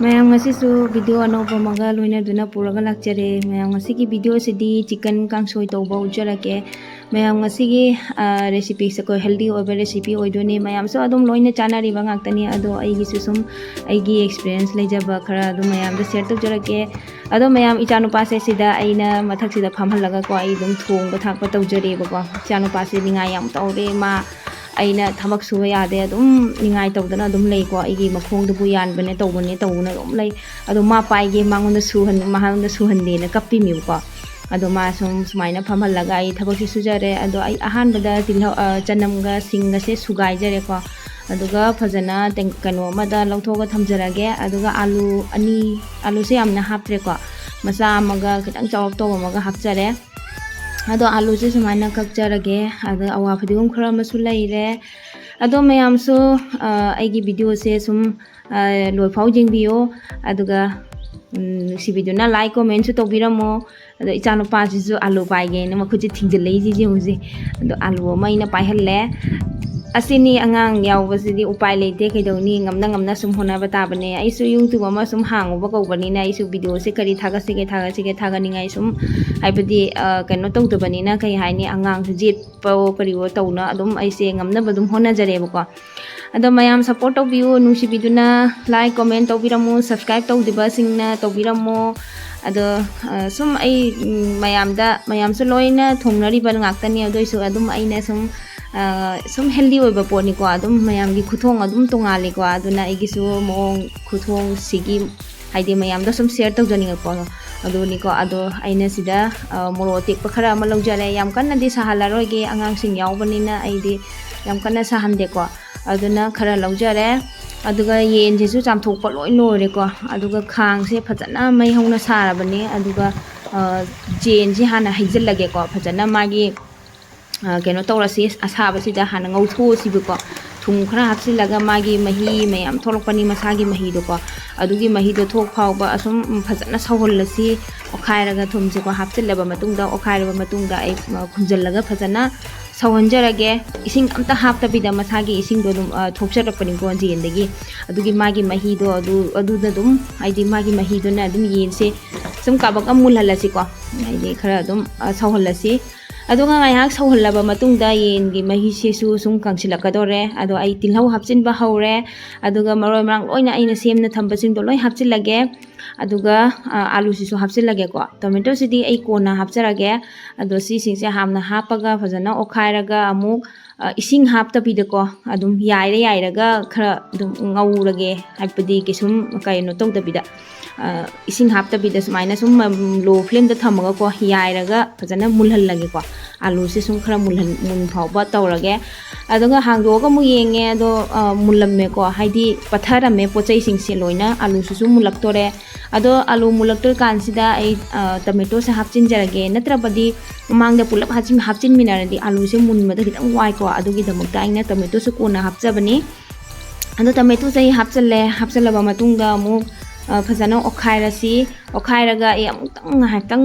mayam ngasisu video anoba maga loina duna puraga lakjare mayam ngasigi video sidi chicken kangsoi tawba ujarake mayam ngasigi recipe se ko healthy oiba recipe oidone mayam so adum loina chanari ba ngaktani ado aigi susum aigi experience lejaba khara adu mayam da share tawjarake ado mayam ichanu pase sida aina mathak sida phamhalaga ko ai dum thong ba thak ba tawjare ba ko ichanu pase ninga yam tawre ma aina thabak suba yade adum ningai tawdana adum lei ko igi makhong du buyan bane tawbane tawuna adum lei adu ma paige mangonda suhan mahanda suhande na kappi mi ko adu ma sumaina phamhalaga ai thabak si sujare adu ai ahan bada tilha chanam ga singa se sugai jare ko aduga phajana kano mada lawthoga thamjarage aduga alu se amna haptre ko masa amaga kitang chawak to amaga hapjare ado alu se sumaina kakjarage ado awa phadium khara masu laire ado mayam su aigi video se sum loi phau jingbiyo aduga si video na like comment su tobiramo ado ichano pa ji alu paige na makhuji thingjilei ji ji ado alu maina paihalle asini angang yawbasidi upai leite kaidawni ngamna sum hona batabane aisu youtube ama sum hangoba kawbani na aisu video se kari thaga sige ningai sum haibadi kano tawdabani na kai haini angang su jet paw kari wo tawna adum aise ngamna badum hona jare bako ado mayam support tawbiu nusi biduna like comment tawbiramu subscribe tawdiba singna tawbiramu ado sum ai mayam su loina thongnari ban ngaktani ado isu adum aina sum healthy oiba poni ko adum mayam gi khuthong adum tongali ko aduna igisu mong khuthong sigi haide mayam da sum share tawjani ko ado ni ko ado aina sida moro tek pakhara ma lawjare yam kanna di sahala roge angang sing yawbani na aidi yam kanna sahande ko aduna khara lawjare aduga yen jesu chamthok pa loi lore ko aduga khang se phajana mai hona sarabani aduga jen ji hana haijil lage ko phajana magi keno tawrasi asaba sida hana ngautho sibuko thum khara hapsilaga magi mahi mayam tholokpani masagi mahi do ko adugi mahi do thok phawba asum phajana sawhollasi okhairaga thumse ko hapsilaba matungda okhairaba matungda ai khunjallaga phajana sawhanjarage ising amta hapta bida masagi ising do dum thokjarapani ko jendagi adugi magi mahi do adu da dum aidi magi mahi do na dum yense sum kabak amul halasi ko aidi khara dum sawhollasi aduga ngayak sawhallaba matungda yengi mahi sesu sum kangsilakadore ado ai tilhau hapchin ba haure aduga maroi marang loina aina semna thambasing do loi hapchilage aduga alu sisu hapchilage ko tomato sidi ai kona hapcharage ado si singse hamna hapaga phajana okhairaga amuk ising hapta bide ko adum yairaga khara dum ngaurage haipadi kesum kaino tawdabida ising hapta bida sumaina sum low flame da thamaga ko yairaga phajana mulhallage ko alu se sum khara mun phawba tawrage aduga hangdoga mu yenge ado mulamme ko haidi patharame pochai singse loina alu su mulaktore ado alu mulaktor kansida ai tomato se hapchin jarage natrabadi mangda pulap hapchin minaradi alu se munmada kitang wai ko adugi damakta aina tomato su kona hapchabani ado tomato se hapchalaba matungda mu phajana okhairaga ai amutang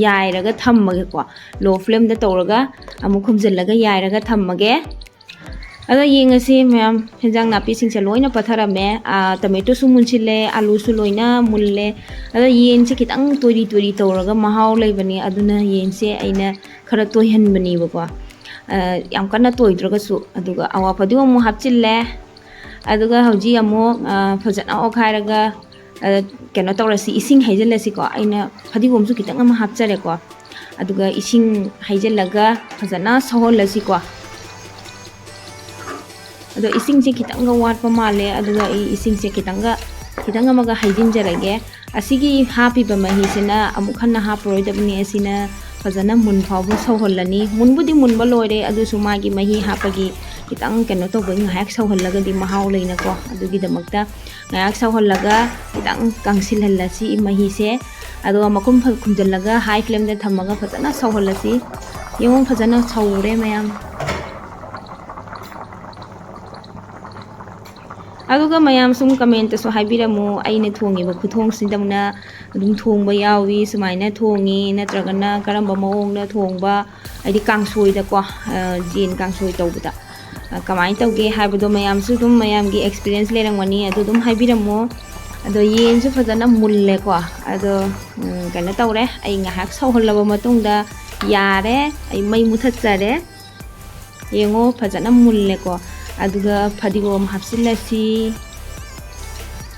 yairaga thammage ko low flame da tawraga amu khumjallaga yairaga thammage ado yengasi mayam henjang napi singse loina patharame tomato su munchile alu su loina mulle ado yen se kitang tori tawraga mahaw leibani aduna yen se aina khara toihanbani bako yam kana toidraga su aduga awa padu mu hapchille aduga hauji amu phajana okhairaga keno tawrasi ising haijalasi ko aina phadigom su kitang ama hapchare ko aduga ising haijallaga phajana saholasi ko ado ising se kitanga watpa male aduga ising se kitanga maga haijin jarage asigi happy ba mahi sina amukhanna haproi dabni asina phajana mun phawbu sawhollani munbudi munba loire adu sumagi mahi hapagi kitang keno to bing hayak sawhollaga di mahaw leina ko adugi damakta ngayak sawhollaga kitang kangsil hallasi mahi se adu makum khumjallaga high flame da thamaga phajana sawhollasi yemon phajana sawre mayam aduga mayam sum comment so haibiramu aina thongiba khuthong sindamna adum thongba yawi sumaina thongi natragana karamba maongna thongba aidi kangsoi da ko jin kangsoi tawbuda kamai tawge haibado mayam su dum mayam gi experience lerangwani adu dum haibiramo ꯑꯗꯣ ꯌꯦꯟꯁꯨ ꯐꯖꯅ ꯃꯨꯜꯂꯦꯀꯣ ꯑꯗꯣ ꯀꯩꯅꯣ ꯇꯧꯔꯦ ꯑꯩ ꯉꯥꯏꯍꯥꯛ ꯁꯧꯍꯜꯂꯕ ꯃꯇꯨꯡꯗ ꯌꯥꯔꯦ ꯑꯩ ꯃꯩ ꯃꯨꯊꯠꯆꯔꯦ ꯌꯦꯡꯉꯣ ꯐꯖꯅ ꯃꯨꯜꯂꯦꯀꯣ ꯑꯗꯨꯒ ꯐꯗꯤꯒꯣꯝ ꯍꯥꯞꯆꯤꯜꯂꯁꯤ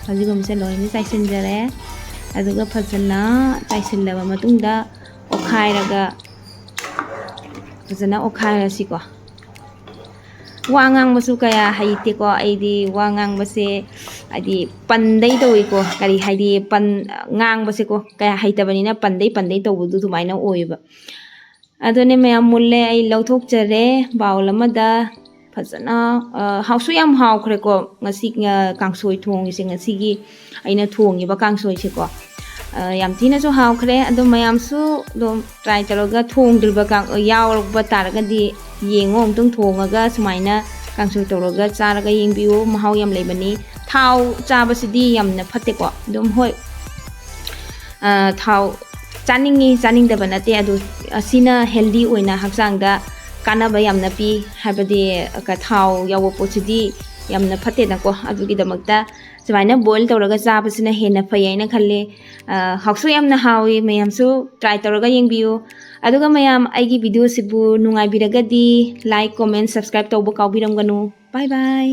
ꯐꯗꯤꯒꯣꯝꯁꯦ ꯂꯣꯏꯅ ꯆꯥꯏꯁꯤꯟꯖꯔꯦ ꯑꯗꯨꯒ ꯐꯖꯅ ꯆꯥꯏꯁꯤꯜꯂꯕ ꯃꯇꯨꯡꯗ ꯑꯣꯠꯈꯥꯏꯔꯒ ꯐꯖꯅ ꯑꯣꯠꯈꯥꯏꯔꯁꯤꯀꯣ ꯋꯥ ꯉꯥꯡꯕꯁꯨ ꯀꯌꯥ ꯍꯩꯇꯦꯀꯣ ꯑꯩꯗꯤ ꯋꯥ ꯉꯥꯡꯕꯁꯦ ꯍꯥꯏꯗꯤ ꯄꯟꯗꯩ ꯇꯧꯏꯀꯣ ꯀꯔꯤ ꯍꯥꯏꯗꯤ ꯉꯥꯡꯕꯁꯦꯀꯣ ꯀꯌꯥ ꯍꯩꯇꯕꯅꯤꯅ ꯄꯟꯗꯩ ꯇꯧꯕꯗꯨ ꯑꯗꯨꯃꯥꯏꯅ ꯑꯣꯏꯌꯦꯕ ꯑꯗꯨꯅꯦ ꯃꯌꯥꯝ ꯃꯨꯜꯂꯦ ꯑꯩ ꯂꯧꯊꯣꯛꯆꯔꯦ ꯕꯥꯎꯜ ꯑꯃꯗ ꯐꯖꯅ ꯍꯥꯎꯁꯨ ꯌꯥꯝ ꯍꯥꯎꯈ꯭ꯔꯦꯀꯣ ꯉꯁꯤ ꯀꯥꯡꯁꯣꯏ ꯊꯣꯡꯉꯤꯁꯦ ꯉꯁꯤꯒꯤ ꯑꯩꯅ ꯊꯣꯡꯉꯤꯕ ꯀꯥꯡꯁꯣꯏꯁꯦꯀꯣ ꯌꯥꯝ ꯊꯤꯅꯁꯨ ꯍꯥꯎꯈ꯭ꯔꯦ ꯑꯗꯣ ꯃꯌꯥꯝꯁꯨ ꯑꯗꯨꯝ ꯇ꯭ꯔꯥꯏ ꯇꯧꯔꯒ ꯊꯣꯡꯗ꯭ꯔꯤꯕ ꯌꯥꯎꯔꯛꯄ ꯇꯥꯔꯒꯗꯤ ꯌꯦꯡꯉꯣ ꯑꯃꯨꯛꯇꯪ ꯊꯣꯡꯉꯒ ꯁꯨꯃꯥꯏꯅ ꯀꯥꯡꯁꯣꯏ ꯇꯧꯔꯒ ꯆꯥꯔꯒ ꯌꯦꯡꯕꯤꯌꯨ ꯃꯍꯥꯎ ꯌꯥꯝ ꯂꯩꯕꯅꯤ ꯊꯥꯎ ꯆꯥꯕꯁꯤꯗꯤ ꯌꯥꯝꯅ ꯐꯠꯇꯦꯀꯣ ꯑꯗꯨꯝ ꯍꯣꯏ ꯊꯥꯎ ꯆꯥꯅꯤꯡꯉꯤ ꯆꯥꯅꯤꯡꯗꯕ ꯅꯠꯇꯦ ꯑꯗꯨ ꯑꯁꯤꯅ ꯍꯦꯜꯗꯤ ꯑꯣꯏꯅ ꯍꯛꯆꯥꯡꯗ ꯀꯥꯟꯅꯕ ꯌꯥꯝꯅ ꯄꯤ ꯍꯥꯏꯕꯗꯤ ꯊꯥꯎ ꯌꯥꯎꯕ ꯄꯣꯠꯁꯤꯗꯤ ꯌꯥꯝꯅ ꯐꯠꯇꯦꯅꯀꯣ ꯑꯗꯨꯒꯤꯗꯃꯛꯇ ꯁꯨꯃꯥꯏꯅ ꯕꯣꯏꯜ ꯇꯧꯔꯒ ꯆꯥꯕꯁꯤꯅ ꯍꯦꯟꯅ ꯐꯩ ꯍꯥꯏꯅ ꯈꯜꯂꯤ ꯍꯥꯎꯁꯨ ꯌꯥꯝꯅ ꯍꯥꯎꯏ ꯃꯌꯥꯝꯁꯨ ꯇ꯭ꯔꯥꯏ ꯇꯧꯔꯒ ꯌꯦꯡꯕꯤꯌꯨ ꯑꯗꯨꯒ ꯃꯌꯥꯝ ꯑꯩꯒꯤ ꯚꯤꯗꯤꯑꯣꯁꯤꯕꯨ ꯅꯨꯡꯉꯥꯏꯕꯤꯔꯒꯗꯤ ꯂꯥꯏꯛ ꯀꯣꯃꯦꯟ ꯁꯕꯁꯀ꯭ꯔꯥꯏꯕ ꯇꯧꯕ ꯀꯥꯎꯕꯤꯔꯝꯒꯅꯨ ꯕꯥꯏ ꯕꯥꯏ